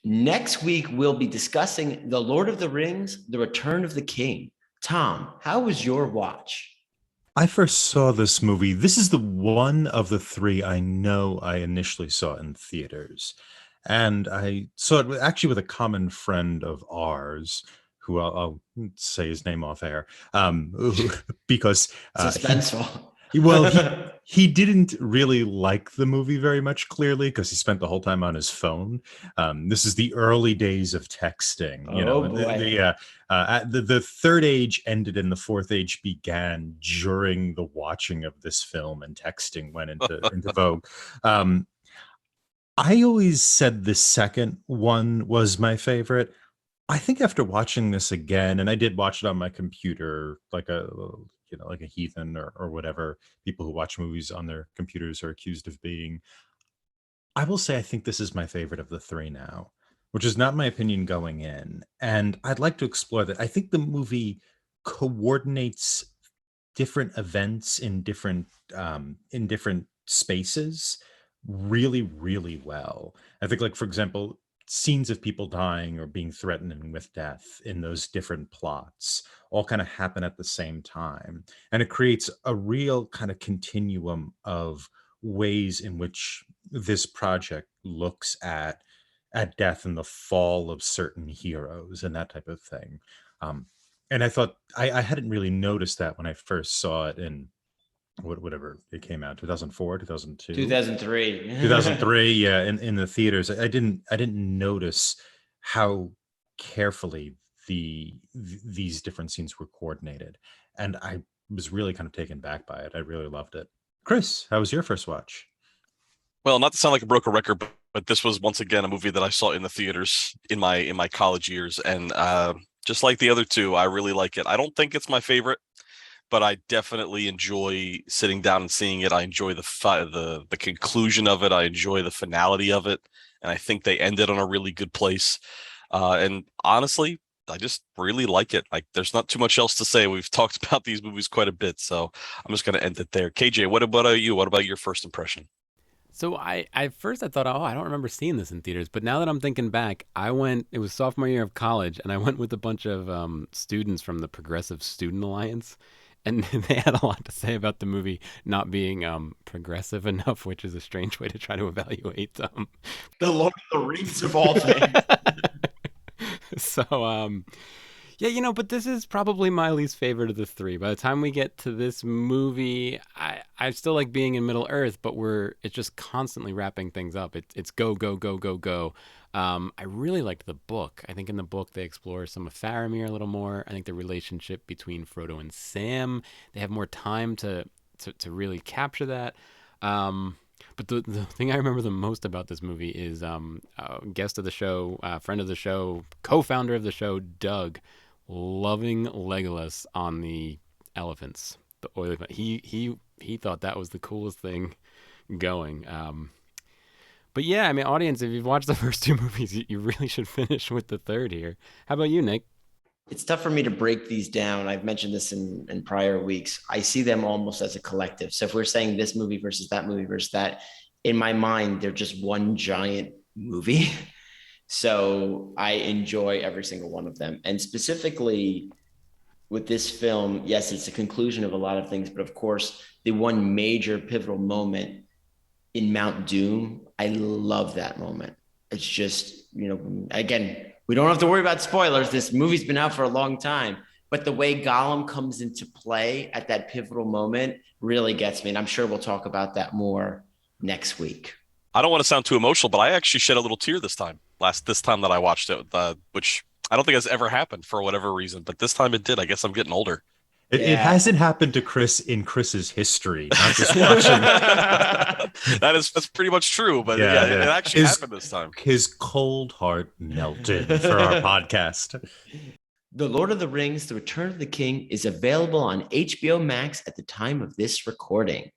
Next week, we'll be discussing The Lord of the Rings, The Return of the King. Tom, how was your watch? I first saw this movie. This is the one of the three I know I initially saw in theaters. And I saw it actually with a common friend of ours, who I'll say his name off air, because he Suspenseful. well, he didn't really like the movie very much, clearly, because he spent the whole time on his phone. This is the early days of texting, Oh and boy. the third age ended and the fourth age began during the watching of this film, and texting went into vogue. Um, I always said the second one was my favorite. I think after watching this again, and I did watch it on my computer, like a heathen or whatever people who watch movies on their computers are accused of being. I will say I think this is my favorite of the three now, which is not my opinion going in. And I'd like to explore that. I think the movie coordinates different events in different spaces really, really well. I think, like, for example, scenes of people dying or being threatened with death in those different plots all kind of happen at the same time, and it creates a real kind of continuum of ways in which this project looks at death and the fall of certain heroes and that type of thing. um, and I thought I hadn't really noticed that when I first saw it in whatever it came out, 2004, 2002, 2003. 2003. Yeah, in the theaters. I didn't notice how carefully these different scenes were coordinated, and I was really kind of taken back by it. I really loved it. Chris, how was your first watch? Well, not to sound like a broken record, but this was once again a movie that I saw in the theaters in my college years, and just like the other two, I really like it. I don't think it's my favorite, but I definitely enjoy sitting down and seeing it. I enjoy the conclusion of it. I enjoy the finality of it, and I think they ended on a really good place. And honestly, I just really like it. Like, there's not too much else to say. We've talked about these movies quite a bit, so I'm just going to end it there. KJ, what about you? What about your first impression? So at first I thought, oh, I don't remember seeing this in theaters. But now that I'm thinking back, I went. It was sophomore year of college, and I went with a bunch of students from the Progressive Student Alliance, and they had a lot to say about the movie not being progressive enough, which is a strange way to try to evaluate them. The Lord of the Rings of all things. So yeah, but this is probably my least favorite of the three. By the time we get to this movie, I still like being in Middle Earth, but it's just constantly wrapping things up. It's go, go, go, go, go. I really liked the book. I think in the book they explore some of Faramir a little more. I think the relationship between Frodo and Sam, they have more time to really capture that. But the thing I remember the most about this movie is guest of the show, friend of the show, co-founder of the show, Doug, loving Legolas on the elephants, the oily. He thought that was the coolest thing going. But yeah, I mean, audience, if you've watched the first two movies, you really should finish with the third here. How about you, Nick? It's tough for me to break these down. I've mentioned this in prior weeks. I see them almost as a collective. So if we're saying this movie versus that, in my mind, they're just one giant movie. So I enjoy every single one of them. And specifically with this film, yes, it's a conclusion of a lot of things, but of course, the one major pivotal moment in Mount Doom, I love that moment. It's just, again, we don't have to worry about spoilers. This movie's been out for a long time, but the way Gollum comes into play at that pivotal moment really gets me. And I'm sure we'll talk about that more next week. I don't want to sound too emotional, but I actually shed a little tear this time that I watched it, which I don't think has ever happened for whatever reason, but this time it did. I guess I'm getting older. It Yeah. hasn't happened to Chris in Chris's history, not just watching. That's pretty much true, but Yeah, it yeah. actually happened this time. His cold heart melted for our podcast. The Lord of the Rings, The Return of the King is available on HBO Max at the time of this recording.